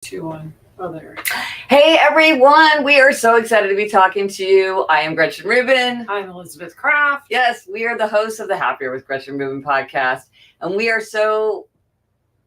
2, 1. Oh, there. Hey everyone, we are so excited to be talking to you. I am Gretchen Rubin. I'm Elizabeth Kraft. Yes, we are the hosts of the Happier with Gretchen Rubin podcast, and we are so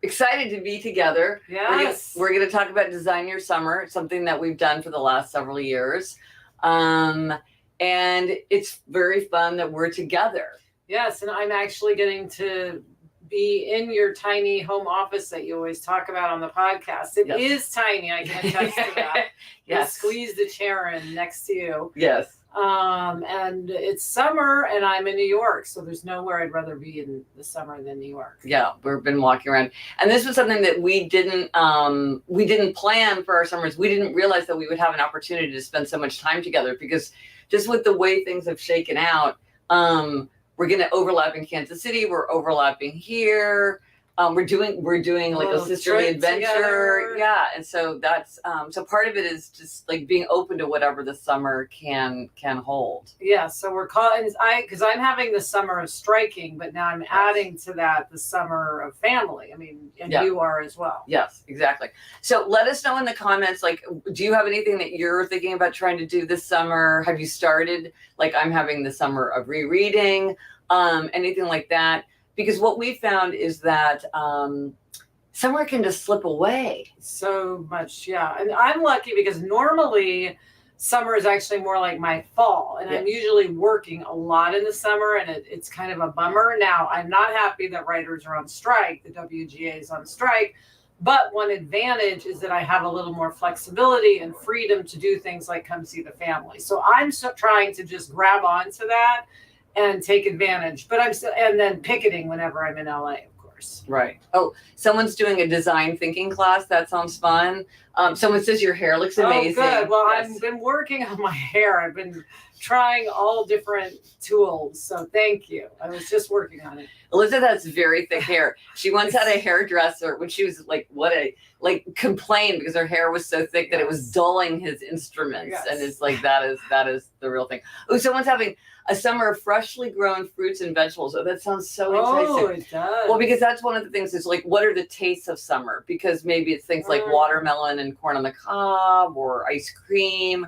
excited to be together. Yes. We're going to talk about Design Your Summer, something that we've done for the last several years. And it's very fun that we're together. Yes, and I'm actually getting to be in your tiny home office that you always talk about on the podcast. It is tiny, I can attest to that. Yes. Squeeze the chair in next to you. Yes. And it's summer and I'm in New York, so there's nowhere I'd rather be in the summer than New York. Yeah, we've been walking around, and this was something that we didn't plan for our summers. We didn't realize that we would have an opportunity to spend so much time together, because just with the way things have shaken out, we're going to overlap in Kansas City. We're overlapping here. We're doing like a sisterly adventure. Together. Yeah. And so that's, so part of it is just like being open to whatever the summer can hold. Yeah. So we're calling, because I'm having the summer of striking, but now I'm adding to that the summer of family. I mean, and you are as well. Yes, exactly. So let us know in the comments, like, do you have anything that you're thinking about trying to do this summer? Have you started? Like, I'm having the summer of rereading, anything like that. Because what we found is that summer can just slip away. So much, yeah. And I'm lucky because normally summer is actually more like my fall. And I'm usually working a lot in the summer, and it's kind of a bummer. Now, I'm not happy that writers are on strike. The WGA is on strike. But one advantage is that I have a little more flexibility and freedom to do things like come see the family. So I'm trying to just grab onto that and take advantage, but I'm still, and then picketing whenever I'm in LA, of course. Right. Oh, someone's doing a design thinking class. That sounds fun. Someone says your hair looks amazing. Oh, good. Well, I've been working on my hair. I've been trying all different tools. So thank you. I was just working on it. Elizabeth has very thick hair. She once had a hairdresser when she was complained because her hair was so thick that it was dulling his instruments. Yes. And it's like, that is the real thing. Oh, someone's having a summer of freshly grown fruits and vegetables. Oh, that sounds so enticing. Oh, it does. Well, because that's one of the things is like, what are the tastes of summer? Because maybe it's things like watermelon and corn on the cob or ice cream.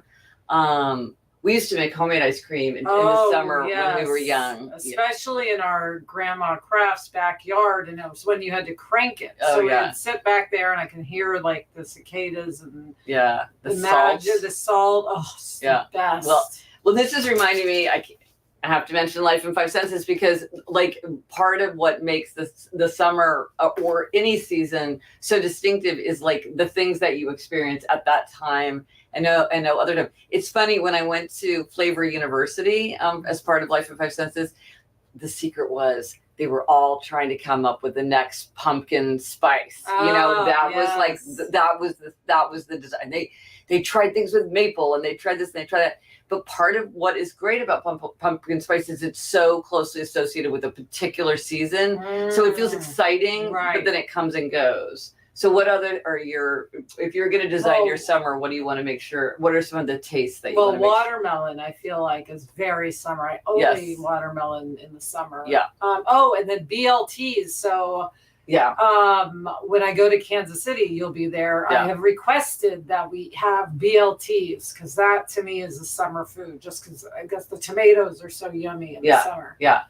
We used to make homemade ice cream in the summer when we were young. Especially in our Grandma Kraft's backyard. And it was when you had to crank it. So we'd sit back there and I can hear like the cicadas and the salt. Oh, it's the best. Well, this is reminding me, I have to mention Life in 5 Senses, because like part of what makes the summer or any season so distinctive is like the things that you experience at that time and no other time. It's funny, when I went to Flavor University as part of Life in 5 Senses, the secret was they were all trying to come up with the next pumpkin spice. That was the design. They tried things with maple and they tried this and they tried that. But part of what is great about pumpkin spice is it's so closely associated with a particular season. So it feels exciting, but then it comes and goes. So what other if you're going to design your summer, what do you want to make sure? What are some of the tastes that you want to make? Well, watermelon, I feel like, is very summer. I only eat watermelon in the summer. Yeah. And then BLTs. So when I go to Kansas City, you'll be there. I have requested that we have BLTs because that to me is a summer food, just because I guess the tomatoes are so yummy in the summer. Yeah.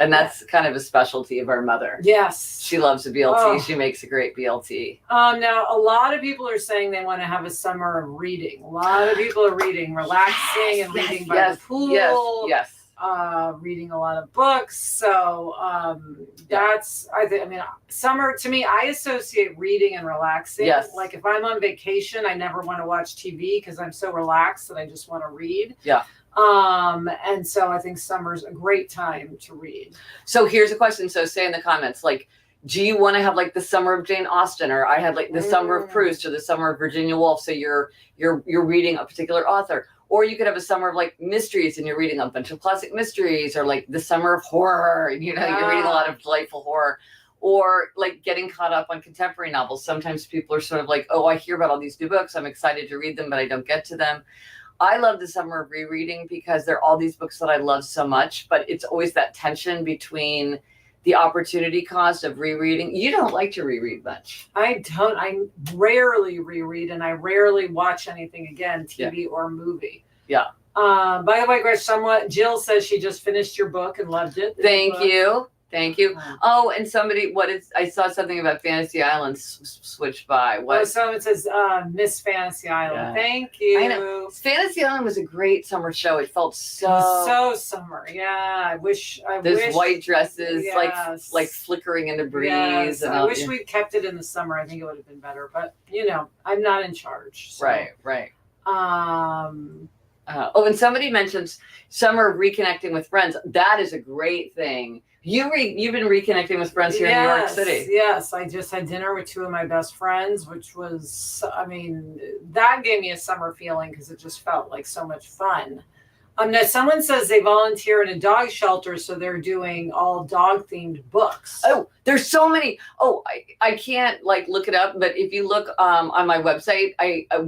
And that's kind of a specialty of our mother. Yes. She loves a BLT. Oh. She makes a great BLT. Now, a lot of people are saying they want to have a summer of reading. A lot of people are reading, relaxing and reading by the pool. Yes. Reading a lot of books. So summer, to me, I associate reading and relaxing. Yes. Like if I'm on vacation, I never want to watch TV because I'm so relaxed that I just want to read. Yeah. And so I think summer's a great time to read. So here's a question. So say in the comments, like, do you want to have like the summer of Jane Austen, or I had like the summer of Proust, or the summer of Virginia Woolf? So you're reading a particular author, or you could have a summer of like mysteries and you're reading a bunch of classic mysteries, or like the summer of horror and you're reading a lot of delightful horror, or like getting caught up on contemporary novels. Sometimes people are sort of like, oh, I hear about all these new books. I'm excited to read them, but I don't get to them. I love the summer of rereading because there are all these books that I love so much, but it's always that tension between the opportunity cost of rereading. You don't like to reread much. I don't. I rarely reread, and I rarely watch anything again, TV or movie. Yeah. By the way, Gretchen, Jill says she just finished your book and loved it. Thank you. Thank you. Oh, and somebody, I saw something about Fantasy Island switched by. What? Oh, someone says Miss Fantasy Island. Yeah. Thank you. I know. Fantasy Island was a great summer show. It felt so summer. Yeah, I wish. Those white dresses, yes. like flickering in the breeze. Yes. And I wish we'd kept it in the summer. I think it would have been better. But I'm not in charge. So. Right. And somebody mentions summer reconnecting with friends. That is a great thing. You've been reconnecting with friends here in New York City. Yes, I just had dinner with two of my best friends, which was, that gave me a summer feeling because it just felt like so much fun. Now someone says they volunteer in a dog shelter, so they're doing all dog themed books. Oh, there's so many. Oh, I can't look it up, but if you look on my website,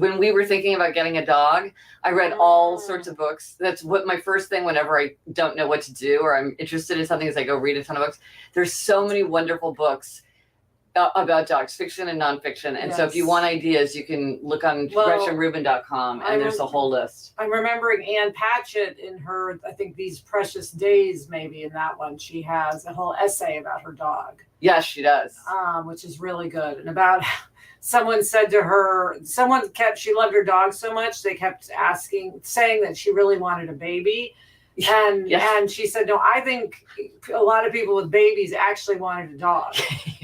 when we were thinking about getting a dog, I read all sorts of books. That's what my first thing whenever I don't know what to do or I'm interested in something is I go read a ton of books. There's so many wonderful books about dogs, fiction and nonfiction. And so if you want ideas, you can look on GretchenRubin.com and there's a whole list. I'm remembering Ann Patchett in her, I think These Precious Days, maybe in that one, she has a whole essay about her dog. Yes, she does. Which is really good. And about someone said to her, she loved her dog so much, they kept saying that she really wanted a baby. And she said, no, I think a lot of people with babies actually wanted a dog,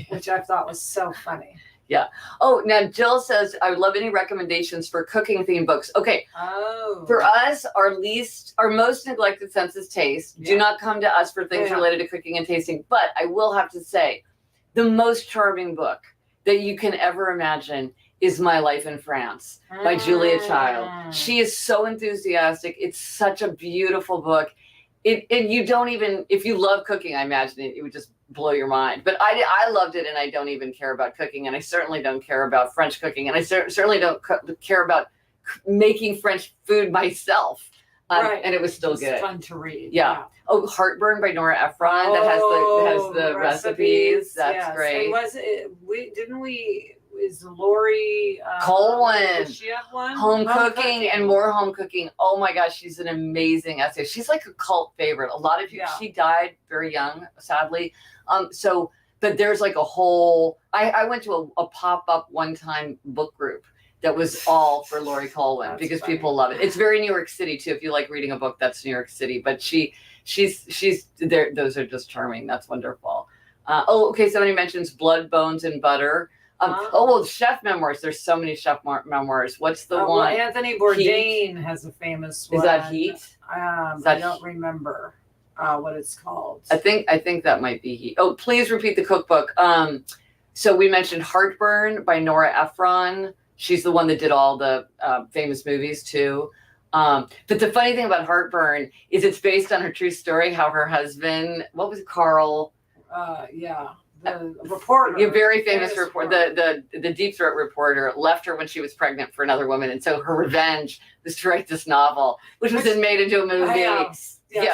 which I thought was so funny. Yeah. Oh, now Jill says, I would love any recommendations for cooking themed books. Okay. Oh. For us, our most neglected sense is taste. Do not come to us for things related to cooking and tasting. But I will have to say, the most charming book that you can ever imagine is My Life in France by Julia Child. She is so enthusiastic. It's such a beautiful book. You don't even, if you love cooking, I imagine it would just blow your mind. But I loved it, and I don't even care about cooking, and I certainly don't care about French cooking, and I certainly don't care about making French food myself. Right. And it was still good. Fun to read. Yeah. Oh, Heartburn by Nora Ephron that has the recipes. That's great. And is Lori Colwyn. Does she have one? Home cooking and more home cooking. Oh my gosh, she's an amazing essay. She's like a cult favorite. A lot of people. She died very young, sadly. But there's like a whole. I went to a pop-up one-time book group that was all for Lori Colwyn because people love it. It's very New York City too. If you like reading a book, that's New York City. But she's there. Those are just charming. That's wonderful. Okay. Somebody mentions Blood, Bones, and Butter. Chef memoirs. There's so many chef memoirs. What's the one? Well, Anthony Bourdain has a famous one. Is that Heat? I don't remember what it's called. I think that might be Heat. Oh, please repeat the cookbook. So we mentioned Heartburn by Nora Ephron. She's the one that did all the famous movies too. But the funny thing about Heartburn is it's based on her true story. How her husband, what was it, Carl? The reporter, a very famous reporter, the Deep Throat reporter, left her when she was pregnant for another woman, and so her revenge was to write this novel, which was then made into a movie.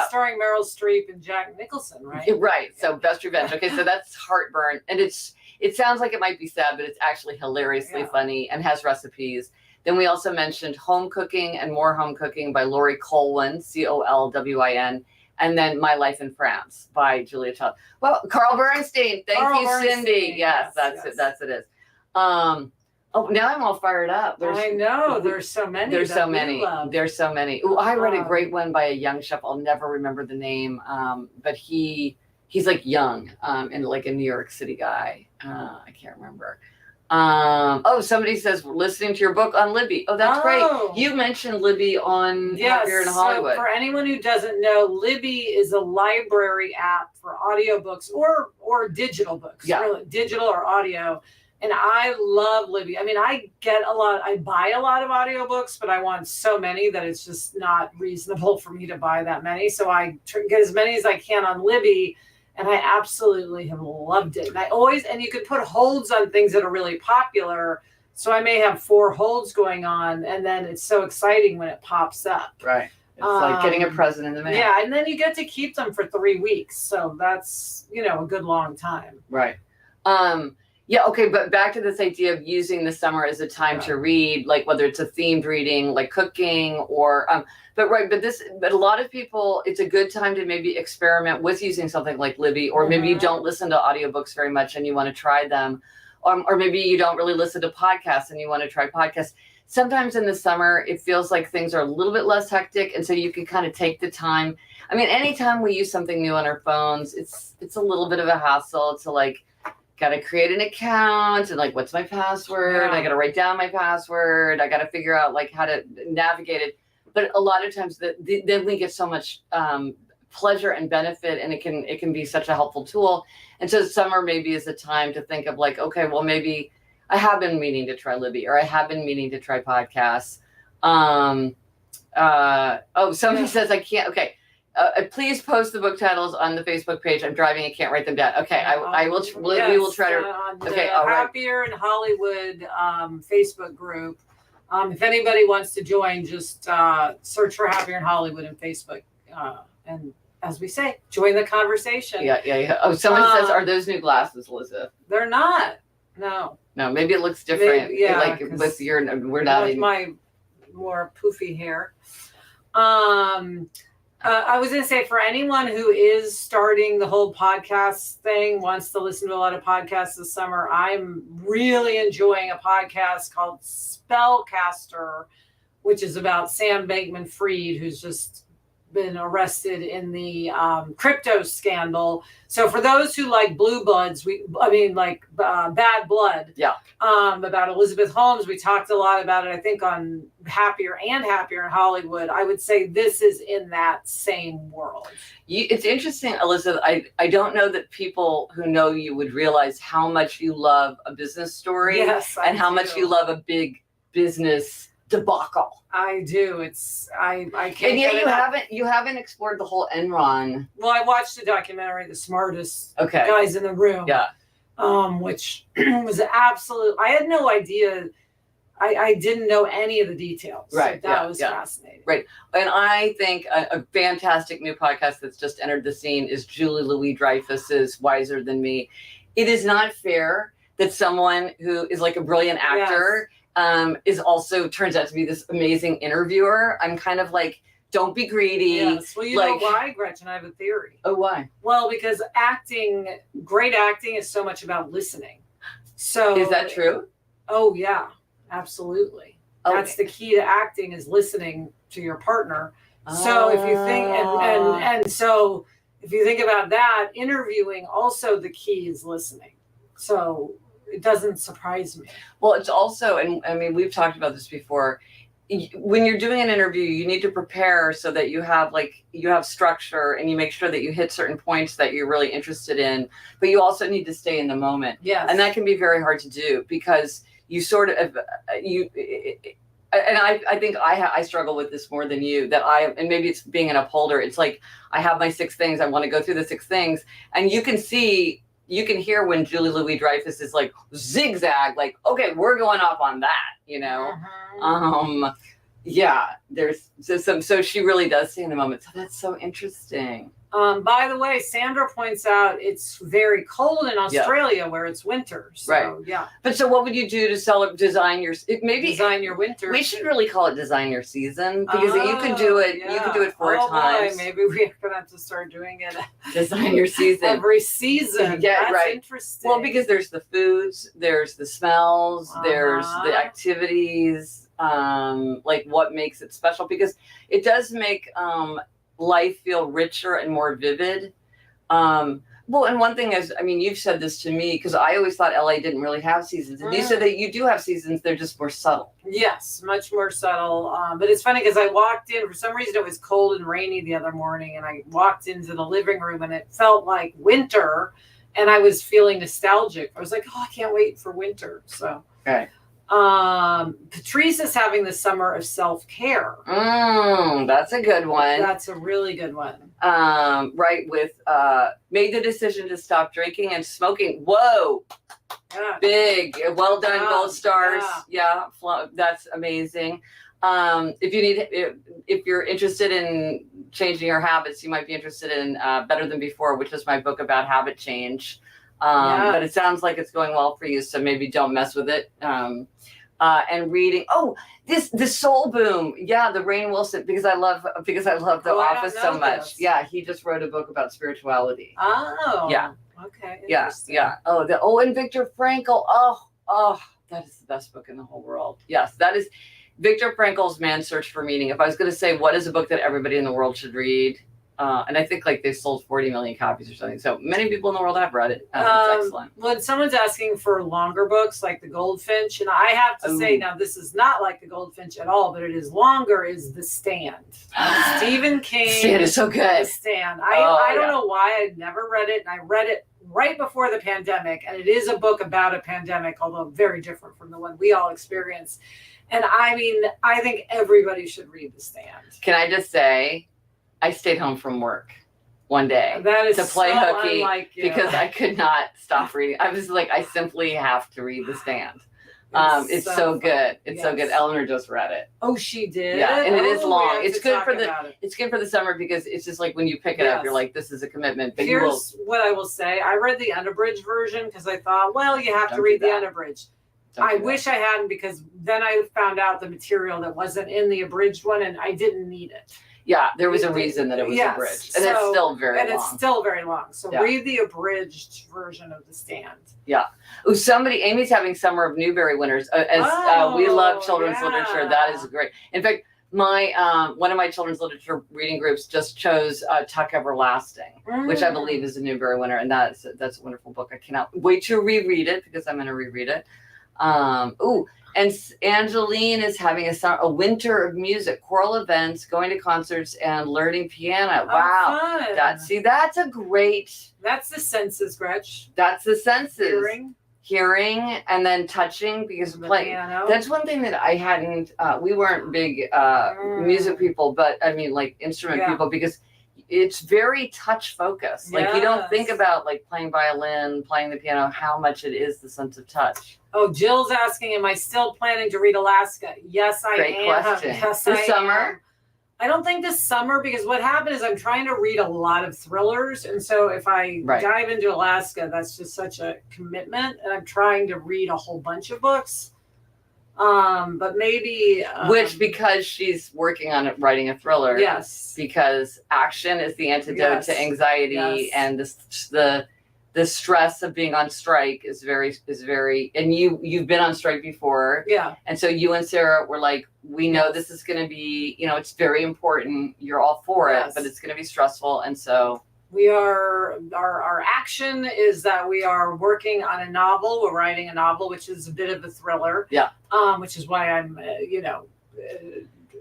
Starring Meryl Streep and Jack Nicholson, right? Right. So Best Revenge. Okay, so that's Heartburn, and it sounds like it might be sad, but it's actually hilariously funny and has recipes. Then we also mentioned Home Cooking and More Home Cooking by Lori Colwyn, Colwin. And then My Life in France by Julia Child. Well, Carl Bernstein. Thank you, Cindy. Yes, that's it. That's it. Now I'm all fired up. I know. There's so many. There's so many. Oh, I read a great one by a young chef. I'll never remember the name. But he's like young and like a New York City guy. I can't remember. Somebody says listening to your book on Libby. Oh, that's great. You mentioned Libby on Here in Hollywood. So for anyone who doesn't know, Libby is a library app for audiobooks or digital books. Yeah. Really, digital or audio. And I love Libby. I mean, I buy a lot of audiobooks, but I want so many that it's just not reasonable for me to buy that many. So I get as many as I can on Libby. And I absolutely have loved it. And you could put holds on things that are really popular. So I may have 4 holds going on, and then it's so exciting when it pops up. Right. It's like getting a present in the mail. Yeah, and then you get to keep them for 3 weeks. So that's, a good long time. Right. Yeah, okay, but back to this idea of using the summer as a time to read, like whether it's a themed reading, like cooking or but a lot of people, it's a good time to maybe experiment with using something like Libby, or maybe you don't listen to audiobooks very much and you want to try them. Or maybe you don't really listen to podcasts and you want to try podcasts. Sometimes in the summer, it feels like things are a little bit less hectic. And so you can kind of take the time. I mean, anytime we use something new on our phones, it's a little bit of a hassle to like, got to create an account and like, what's my password? I got to write down my password. I got to figure out like how to navigate it. But a lot of times then we get so much pleasure and benefit, and it can be such a helpful tool. And so summer maybe is a time to think of like, okay, well, maybe I have been meaning to try Libby, or I have been meaning to try podcasts. Somebody says I can't. Okay. Please post the book titles on the Facebook page. I'm driving. I can't write them down. Okay. I will. Yes, we will try to. Okay. All right. Happier in Hollywood Facebook group. If anybody wants to join, just search for Happier in Hollywood in Facebook. And as we say, join the conversation. Yeah. Oh, someone says, are those new glasses, Elizabeth? They're not. No, maybe it looks different. Maybe, yeah, like with we're not with my more poofy hair. I was going to say, for anyone who is starting the whole podcast thing, wants to listen to a lot of podcasts this summer, I'm really enjoying a podcast called Spellcaster, which is about Sam Bankman-Fried, who's just been arrested in the crypto scandal. So for those who like Blue Bloods, Bad Blood, about Elizabeth Holmes, we talked a lot about it, I think, on Happier in Hollywood. I would say this is in that same world. It's interesting, Elizabeth. I don't know that people who know you would realize how much you love a business story, and how much you love a big business debacle. I do. I can't. And yet you haven't explored the whole Enron. Well, I watched the documentary, The Smartest Guys in the Room. Yeah. Which was absolute. I had no idea. I didn't know any of the details. Right. So that was fascinating. Right. And I think a fantastic new podcast that's just entered the scene is Julie Louis-Dreyfus's Wiser Than Me. It is not fair that someone who is like a brilliant actor is also turns out to be this amazing interviewer. I'm kind of like, don't be greedy. Yes. Well, you know why, Gretchen? I have a theory. Oh, why? Well, because great acting is so much about listening. So is that true? Oh, yeah, absolutely. Okay. That's the key to acting, is listening to your partner. So if you think, and so if you think about that, interviewing, also the key is listening. So it doesn't surprise me. Well, it's also, and I mean, we've talked about this before, when you're doing an interview, you need to prepare so that you have structure, and you make sure that you hit certain points that you're really interested in, but you also need to stay in the moment. Yes. And that can be very hard to do, because you sort of, and I think I struggle with this more than you, and maybe it's being an upholder. It's like, I have my 6 things. I want to go through the 6 things, and you can hear when Julie Louis-Dreyfus is like zigzag, like, okay, we're going off on that, there's some, so she really does stay in the moment. So that's so interesting. By the way, Sandra points out it's very cold in Australia where it's winter. So, right. Yeah. But so what would you do to design your winter? We should really call it design your season, because you can do it. Yeah. You can do it 4 times. Boy, maybe we're going to have to start doing it. Design your season. Every season. Yeah, that's right. Interesting. Well, because there's the foods, there's the smells, there's the activities, like what makes it special, because it does make life feel richer and more vivid. Well, and one thing is, I mean, you've said this to me, because I always thought LA didn't really have seasons, and you said that you do have seasons. They're just more subtle. Yes, much more subtle. But it's funny, because I walked in, for some reason it was cold and rainy the other morning, and I walked into the living room and it felt like winter, and I was feeling nostalgic. I was like, oh, I can't wait for winter. So right. Patrice is having the summer of self-care. That's a good one. That's a really good one. Right, with made the decision to stop drinking and smoking. Whoa. Yeah. Big. Well done, Yeah. gold stars. Yeah, that's amazing. If you're interested in changing your habits, you might be interested in Better Than Before, which is my book about habit change. But it sounds like it's going well for you, so maybe don't mess with it. And reading. Oh, this Soul Boom. Yeah, the Rainn Wilson, because I love The Office so much. This. Yeah, he just wrote a book about spirituality. Oh. Yeah. Okay. Yeah. And Viktor Frankl. Oh, that is the best book in the whole world. Yes, that is Viktor Frankl's Man's Search for Meaning. If I was going to say what is a book that everybody in the world should read, and I think like they've sold 40 million copies or something. So many people in the world have read it. It's excellent. When someone's asking for longer books like The Goldfinch, and I have to say now this is not like The Goldfinch at all, but it is longer, is The Stand. Stephen King. Stand is so good. The Stand. I don't know why I never read it, and I read it right before the pandemic, and it is a book about a pandemic, although very different from the one we all experienced. And I mean, I think everybody should read The Stand. Can I just say, I stayed home from work one day to play hooky because I could not stop reading. I was like, I simply have to read The Stand. It's so good. It's so good. Eleanor just read it. Oh, she did? Yeah, and it is long. It's good for the summer because it's just like when you pick it up, you're like, this is a commitment. But here's what I will say. I read the unabridged version because I thought, well, you have to read the unabridged. I wish I hadn't, because then I found out the material that wasn't in the abridged one, and I didn't need it. Yeah, there was a reason that it was abridged. And it's still very long. And it's still very long. So read the abridged version of The Stand. Yeah. Oh, Amy's having Summer of Newbery winners. We love children's literature. That is great. In fact, my one of my children's literature reading groups just chose Tuck Everlasting, which I believe is a Newbery winner. And that's a wonderful book. I cannot wait to reread it because I'm going to reread it. And Angeline is having a winter of music, choral events, going to concerts, and learning piano. Wow. Fun. That's a great. That's the senses, Gretch. That's the senses. Hearing and then touching, because playing. That's one thing that I hadn't. We weren't big music people, but I mean like instrument people, because it's very touch focused. Like you don't think about like playing violin, playing the piano, how much it is the sense of touch. Oh, Jill's asking, am I still planning to read Alaska? Yes, I am. Great question. Yes, this summer? I don't think this summer, because what happened is I'm trying to read a lot of thrillers. And so if I dive into Alaska, that's just such a commitment. And I'm trying to read a whole bunch of books. But maybe which, because she's working on writing a thriller. Yes. Because action is the antidote to anxiety, and the stress of being on strike is very, and you've been on strike before. Yeah. And so you and Sarah were like, we know this is going to be, it's very important. You're all for it, but it's going to be stressful. And so we are, our action is that we are working on a novel. We're writing a novel, which is a bit of a thriller. Yeah. Which is why I'm,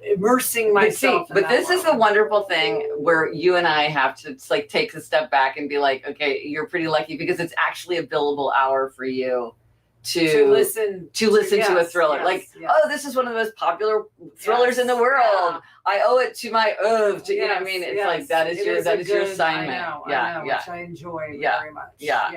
immersing myself. But this is the wonderful thing where you and I have to like take a step back and be like, okay, you're pretty lucky, because it's actually a billable hour for you to listen to a thriller. Oh, this is one of the most popular thrillers in the world. Yeah. I owe it to my you know what I mean? It's like that is your assignment. I know, which I enjoy very much. Yeah.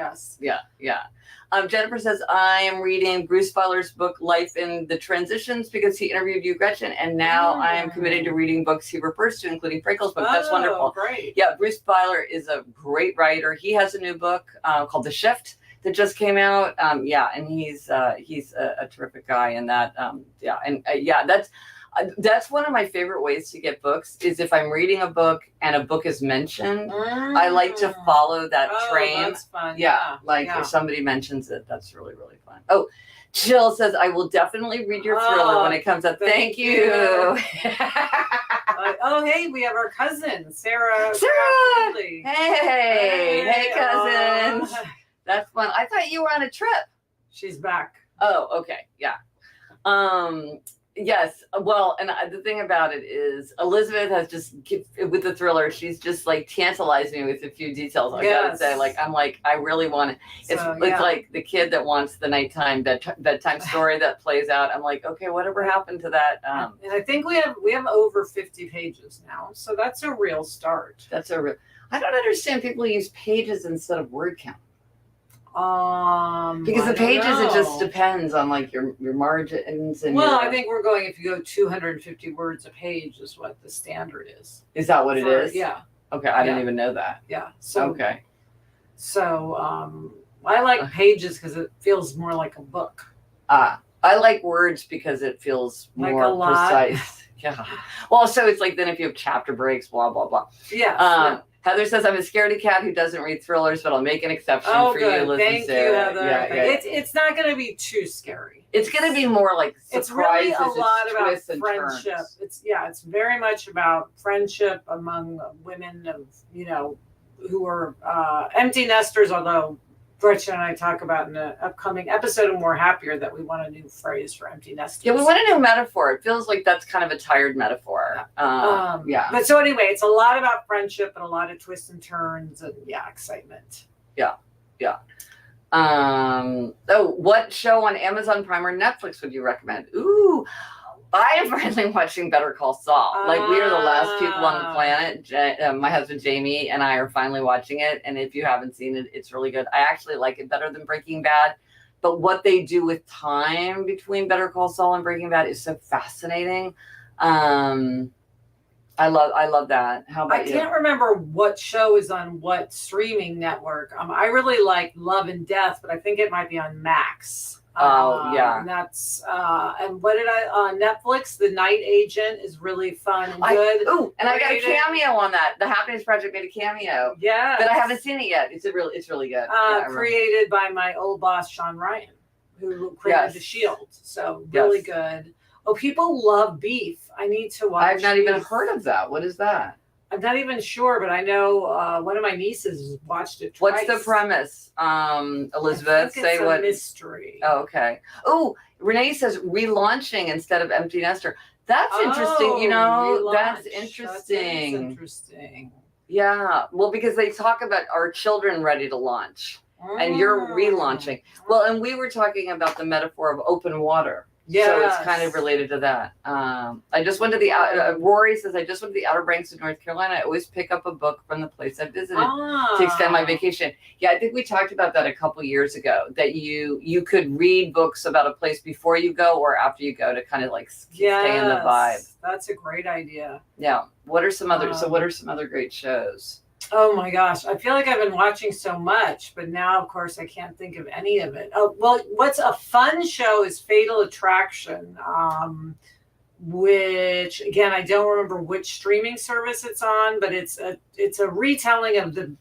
Jennifer says, I am reading Bruce Fowler's book, Life in the Transitions, because he interviewed you, Gretchen, and now I am committed to reading books he refers to, including Frankel's book. That's wonderful. Great. Yeah, Bruce Fowler is a great writer. He has a new book called The Shift that just came out. And he's a terrific guy in that. That's one of my favorite ways to get books, is if I'm reading a book and a book is mentioned, I like to follow that train. That's fun. If somebody mentions it, that's really, really fun. Oh, Jill says, I will definitely read your thriller when it comes up. Thank you. Hey, we have our cousin, Sarah. Hey, cousin. That's fun. I thought you were on a trip. She's back. Oh, okay. Yeah. Yes. Well, and the thing about it is Elizabeth has just with the thriller, she's just like tantalized me with a few details. I gotta say, like, I'm like, I really want to. It's like the kid that wants the nighttime bedtime story that plays out. I'm like, okay, whatever happened to that? And I think we have over 50 pages now, so that's a real start. I don't understand people use pages instead of word count. Because the pages, it just depends on like your margins and. Well, I think we're going, if you go 250 words a page is what the standard is. Is that what it is? Yeah. Okay, I didn't even know that. Yeah. So okay. So I like pages because it feels more like a book. I like words because it feels like more precise. Yeah. Well, so it's like then if you have chapter breaks, blah blah blah. Yeah. Heather says, I'm a scaredy cat who doesn't read thrillers, but I'll make an exception for you, Liz. Thank you, Heather. Yeah. It's not going to be too scary. It's going to be more like surprises. It's really a lot about friendship. Turns. It's very much about friendship among women of, who are empty nesters, although Gretchen and I talk about in an upcoming episode of More Happier that we want a new phrase for empty nesters. Yeah, we want a new metaphor. It feels like that's kind of a tired metaphor. Yeah. But so anyway, it's a lot about friendship and a lot of twists and turns and excitement. Yeah. What show on Amazon Prime or Netflix would you recommend? Ooh, I am finally watching Better Call Saul. Like, we are the last people on the planet. My husband Jamie and I are finally watching it. And if you haven't seen it, it's really good. I actually like it better than Breaking Bad. But what they do with time between Better Call Saul and Breaking Bad is so fascinating. I love that. How about you? I can't remember what show is on what streaming network. I really like Love and Death, but I think it might be on Max. Yeah. And that's and what did Netflix, The Night Agent is really fun and good. I got a cameo on that. The Happiness Project made a cameo. Yeah. But I haven't seen it yet. It's really good. Created by my old boss Sean Ryan, who created The Shield. So really good. Oh, people love Beef. I need to watch. I've not even heard of that. What is that? I'm not even sure, but I know one of my nieces watched it twice. What's the premise, Elizabeth? Say what? Mystery. Oh, okay. Oh, Renee says relaunching instead of empty nester. That's interesting. Relaunch. That's interesting. That is interesting. Yeah. Well, because they talk about our children ready to launch, and you're relaunching. Well, and we were talking about the metaphor of open water. Yeah. So it's kind of related to that. I just went to the Rory says, I just went to the Outer Banks of North Carolina. I always pick up a book from the place I visited to extend my vacation. Yeah, I think we talked about that a couple years ago, that you could read books about a place before you go or after you go to kind of like stay in the vibe. That's a great idea. Yeah. What are some other great shows? Oh my gosh. I feel like I've been watching so much, but now of course I can't think of any of it. Oh, well, what's a fun show is Fatal Attraction, which again, I don't remember which streaming service it's on, but it's a retelling of the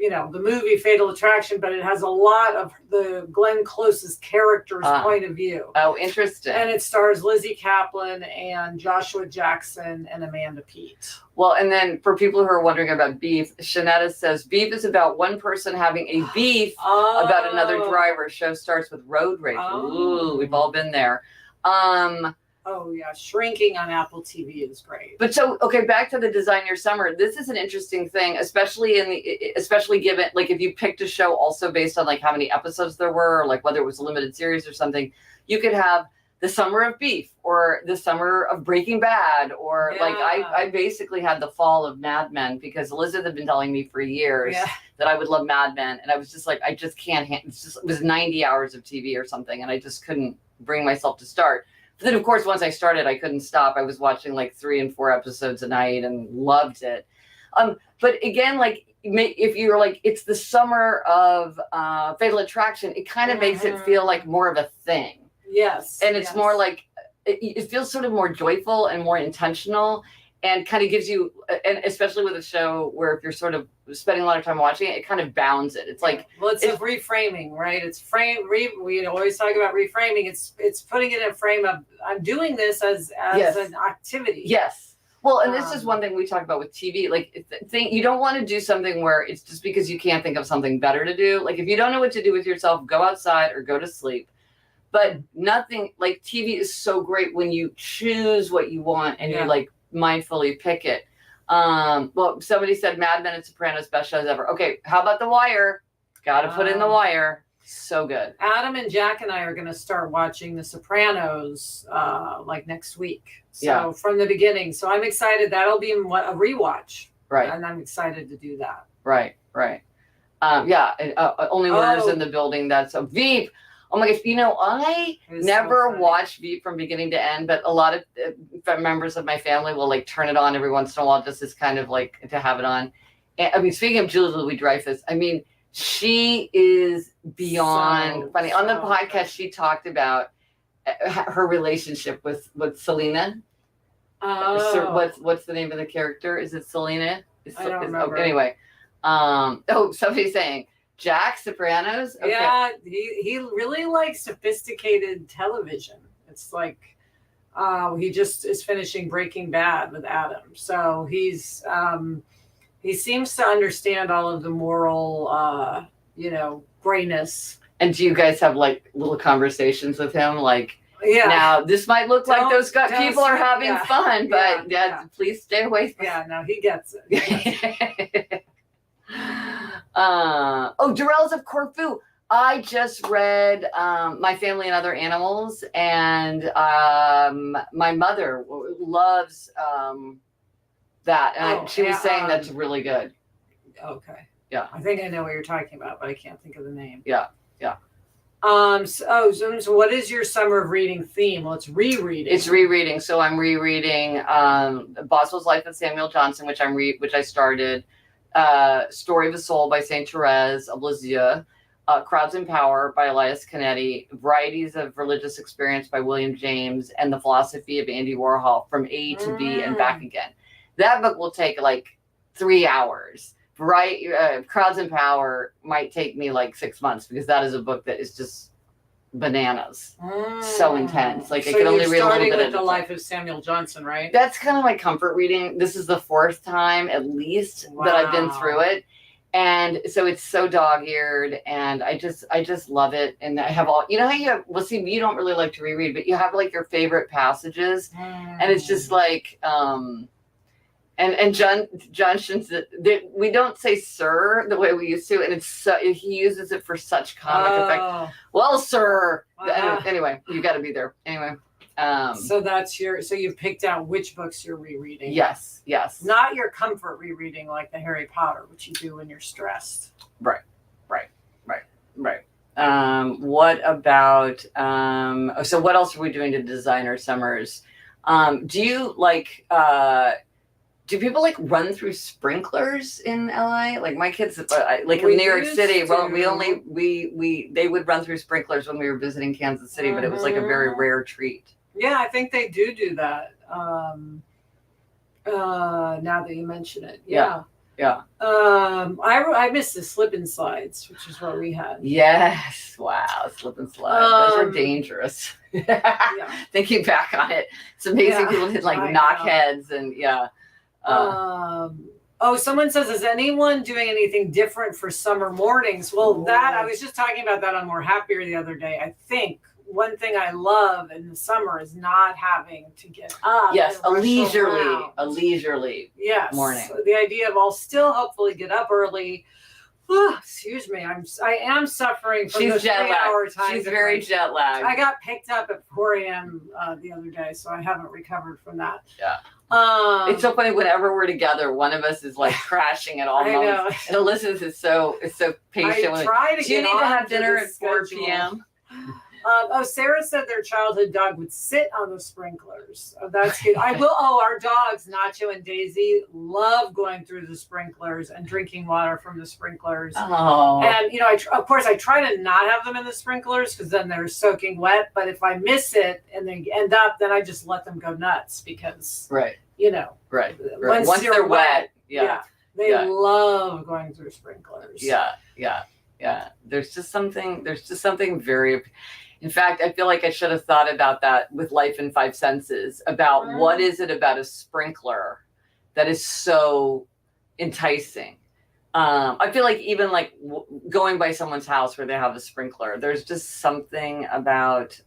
movie Fatal Attraction, but it has a lot of the Glenn Close's character's point of view. Oh, interesting. And it stars Lizzie Kaplan and Joshua Jackson and Amanda Peet. Well, and then for people who are wondering about Beef, Shanetta says Beef is about one person having a beef about another driver. Show starts with road rage. Ooh, we've all been there. Oh yeah, Shrinking on Apple TV is great. But so, okay, back to the Design Your Summer. This is an interesting thing, especially given, like, if you picked a show also based on like how many episodes there were, or like whether it was a limited series or something. You could have the summer of Beef or the summer of Breaking Bad, or like I basically had the fall of Mad Men because Elizabeth had been telling me for years that I would love Mad Men, and I was just like, I just can't. It was 90 hours of TV or something, and I just couldn't bring myself to start. But then, of course, once I started, I couldn't stop. I was watching like 3 and 4 episodes a night and loved it. But again, like if you're like, it's the summer of Fatal Attraction, it kind of makes it feel like more of a thing. Yes. And it's more like, it feels sort of more joyful and more intentional, and kind of gives you, and especially with a show where if you're sort of spending a lot of time watching it, it kind of bounds it. It's like, well, it's a reframing, right? It's we always talk about reframing. It's putting it in a frame of, I'm doing this as an activity. Yes. Well, and this is one thing we talk about with TV. Like, you don't want to do something where it's just because you can't think of something better to do. Like, if you don't know what to do with yourself, go outside or go to sleep. But nothing like TV is so great when you choose what you want and you like mindfully pick it. Well, somebody said Mad Men and Sopranos best shows ever. Okay, how about The Wire? Got to put in The Wire. So good. Adam and Jack and I are going to start watching The Sopranos like next week. So from the beginning. So I'm excited. That'll be a rewatch. Right. And I'm excited to do that. Right. Only Murders in the Building. That's a Veep. Oh my gosh. You know, I never watched Veep from beginning to end, but a lot of members of my family will like turn it on every once in a while just as kind of like to have it on. And, I mean, speaking of Julie Louis-Dreyfus, I mean, she is beyond funny. On the podcast, she talked about her relationship with Selena. What's the name of the character? Is it Selena? I don't remember. Anyway, somebody's saying Jack Sopranos. Okay. Yeah, he really likes sophisticated television. It's like he just is finishing Breaking Bad with Adam, so he's he seems to understand all of the moral grayness. And do you guys have like little conversations with him, like? Yeah. Now this might look like those people are having fun, but please stay away from. Yeah, no, he gets it. Durrells of Corfu. I just read My Family and Other Animals, and my mother loves that, and she was saying that's really good. Okay. Yeah. I think I know what you're talking about, but I can't think of the name. Yeah. So what is your summer of reading theme? Well, it's rereading. It's rereading. So I'm rereading Boswell's Life of Samuel Johnson, which I started. Story of a Soul by Saint Therese of Lisieux. Crowds in Power by Elias Canetti. Varieties of Religious Experience by William James, and The Philosophy of Andy Warhol, From A to B and Back Again. That book will take like 3 hours. Crowds in Power might take me like 6 months, because that is a book that is just bananas. So intense. Like I can only read a little bit of The Life of Samuel Johnson, right? That's kind of my comfort reading. This is the 4th time at least that I've been through it. And so it's so dog-eared, and I just love it. And I have all, you know how you have, well, see, you don't really like to reread, but you have like your favorite passages, and it's just like, and John we don't say sir the way we used to, and he uses it for such comic effect. Well, sir. Anyway, you got to be there. Anyway. So you've picked out which books you're rereading. Yes. Not your comfort rereading like the Harry Potter, which you do when you're stressed. Right. What about so what else are we doing to design our summers? Do you like do people like run through sprinklers in LA? Like my kids, like in New York City, they would run through sprinklers when we were visiting Kansas City, but it was like a very rare treat. Yeah, I think they do that. Now that you mention it, yeah. I missed the slip and slides, which is what we had. Yes, wow, slip and slides. Those are dangerous. Thinking back on it, it's amazing people did like knock heads and someone says, is anyone doing anything different for summer mornings? Well, I was just talking about that on More Happier the other day. I think one thing I love in the summer is not having to get up. Yes, a leisurely morning. So the idea of I'll still hopefully get up early. Excuse me, I am suffering from the 3-hour time. She's very jet lagged. I got picked up at 4 a.m. The other day, so I haven't recovered from that. Yeah. It's so funny whenever we're together, one of us is like crashing at all moments. And Elizabeth is so patient. I try to Do you need to have dinner at 4 p.m.? Sarah said their childhood dog would sit on the sprinklers. That's good. I will. Our dogs, Nacho and Daisy, love going through the sprinklers and drinking water from the sprinklers. Oh. And, of course, I try to not have them in the sprinklers because then they're soaking wet. But if I miss it and they end up, then I just let them go nuts because, Right. Once they're wet. They love going through sprinklers. Yeah. There's just something very. In fact, I feel like I should have thought about that with Life in 5 Senses, about what is it about a sprinkler that is so enticing. I feel like even like going by someone's house where they have a sprinkler, there's just something about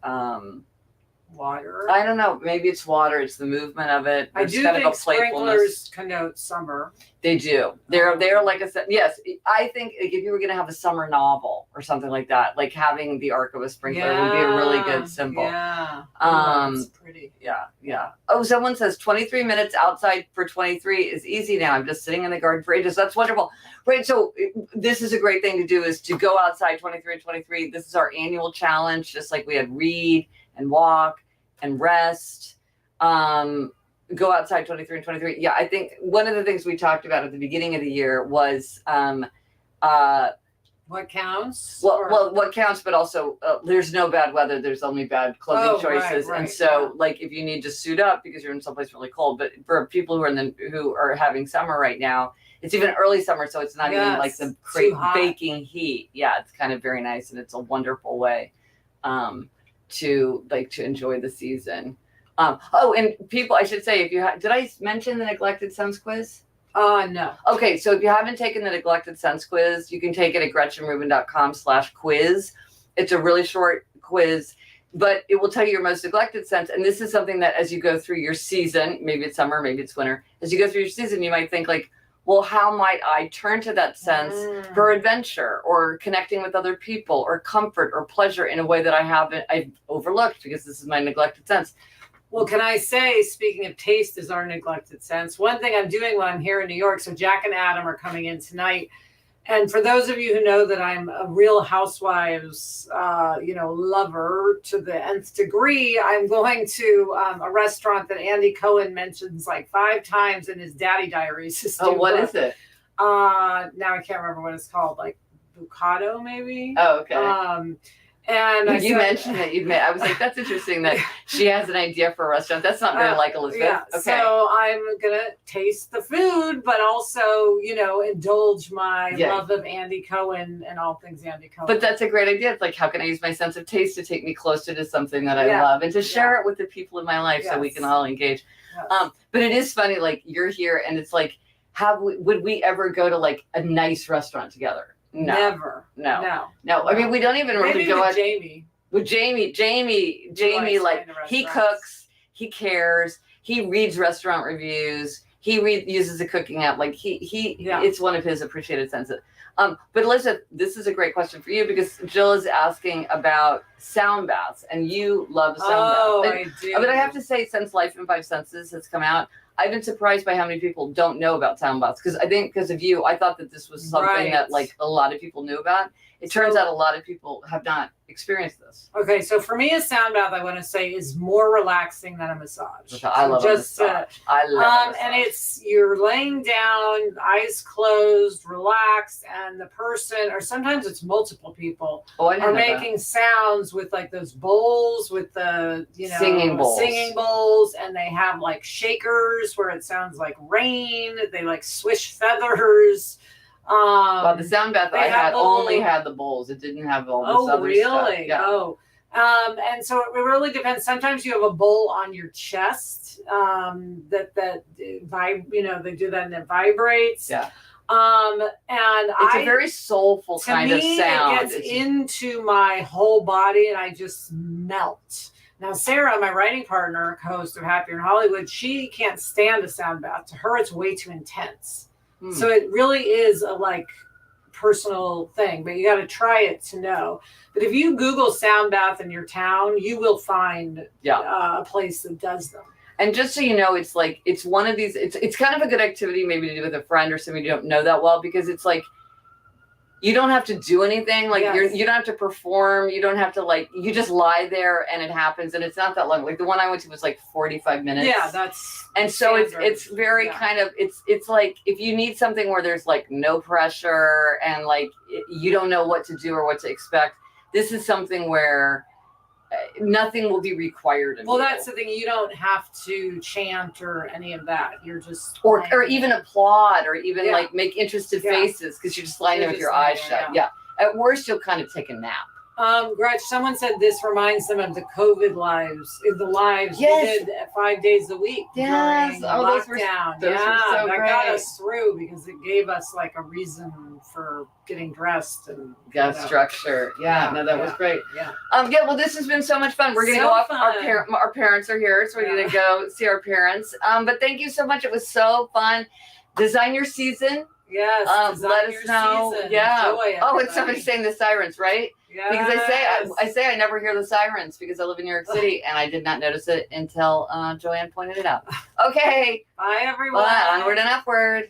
water. I don't know. Maybe it's water. It's the movement of it. I do think sprinklers connote summer. They do. They're like I said. Yes, I think if you were going to have a summer novel or something like that, like having the arc of a sprinkler would be a really good symbol. Yeah. That's pretty. Yeah. Oh, someone says 23 minutes outside for 23 is easy now. I'm just sitting in the garden for ages. That's wonderful. Right. So this is a great thing to do, is to go outside 23 and 23. This is our annual challenge, just like we had read and walk and rest. Go outside 23 and 23. Yeah, I think one of the things we talked about at the beginning of the year was what counts. Well, what counts, but also there's no bad weather. There's only bad clothing choices. Right, and so, like, if you need to suit up because you're in someplace really cold, but for people who are having summer right now, it's even early summer, so it's not even like the baking heat. Yeah, it's kind of very nice, and it's a wonderful way to enjoy the season. And people, I should say, did I mention the Neglected Sons quiz? No. Okay, so if you haven't taken the Neglected Sons quiz, you can take it at GretchenRubin.com/quiz. It's a really short quiz, but it will tell you your most neglected sense. And this is something that as you go through your season, maybe it's summer, maybe it's winter, as you go through your season, you might think like, well, how might I turn to that sense for adventure or connecting with other people or comfort or pleasure in a way that I've overlooked because this is my neglected sense. Well, can I say, speaking of taste as our neglected sense, one thing I'm doing when I'm here in New York, so Jack and Adam are coming in tonight. And for those of you who know that I'm a Real Housewives, lover to the nth degree, I'm going to a restaurant that Andy Cohen mentions like 5 times in his Daddy Diaries. What is it? Now I can't remember what it's called, like Bucato maybe. Oh, okay. And you mentioned that you've made. I was like, that's interesting that she has an idea for a restaurant. That's not very like Elizabeth. Yeah. Okay. So I'm gonna taste the food, but also, indulge my love of Andy Cohen and all things Andy Cohen. But that's a great idea. It's like, how can I use my sense of taste to take me closer to something that I love and to share it with the people in my life so we can all engage. Yes. But it is funny, like you're here and it's like, would we ever go to like a nice restaurant together? No. Never. No. I mean, we don't even really go out. Jamie. With Jamie, like he cooks, he cares, he reads restaurant reviews, he uses a cooking app. Like it's one of his appreciated senses. But Elizabeth, this is a great question for you because Jill is asking about sound baths, and you love sound baths. Oh, I do. But I have to say, since Life in 5 Senses has come out, I've been surprised by how many people don't know about sound baths. Because I think because of you, I thought that this was something that like a lot of people knew about. It turns out a lot of people have not experienced this. Okay, so for me, a sound bath, I want to say, is more relaxing than a massage. I love a massage. I love a massage. And you're laying down, eyes closed, relaxed, and the person, or sometimes it's multiple people, are making sounds with like those bowls with the, singing bowls, and they have like shakers where it sounds like rain. They like swish feathers. Well, the sound bath I had only had the bowls. It didn't have all this other stuff. Yeah. Oh, and so it really depends. Sometimes you have a bowl on your chest that they do that and it vibrates. Yeah. And it's a very soulful kind of sound. It gets into my whole body and I just melt. Now, Sarah, my writing partner, co-host of Happier in Hollywood, she can't stand a sound bath. To her, it's way too intense. So it really is a like personal thing, but you got to try it to know. But if you Google sound bath in your town, you will find a place that does them. And just so you know, it's like, it's one of these, it's kind of a good activity maybe to do with a friend or somebody you don't know that well, because it's like, you don't have to do anything. Like you don't have to perform. You don't have to you just lie there and it happens. And it's not that long. Like the one I went to was like 45 minutes. Yeah, that's. And so it's very kind of, it's like, if you need something where there's like no pressure and like, you don't know what to do or what to expect. This is something where nothing will be required of you. That's the thing. You don't have to chant or any of that. You're just or even applaud or even like make interested faces because you're just lying there with your eyes shut. Yeah. At worst, you'll kind of take a nap. Gretch, someone said this reminds them of the COVID lives, the lives Yes. we did 5 days a week Yes. during Oh, those were lockdown. so that great. got us through because it gave us like a reason for getting dressed and Got structure. Yeah, no, that was great. Yeah. Yeah, well, this has been so much fun. We're gonna So go off. fun. Our parents are here, so we're gonna go see our parents. But thank you so much. It was so fun. Design your season. Yes. Let us know. Season. Yeah. Enjoy, oh, it's somebody saying the sirens, right? Yes. Because I say I never hear the sirens because I live in New York City and I did not notice it until Joanne pointed it out. Okay. Bye, everyone. Bye. Onward and upward.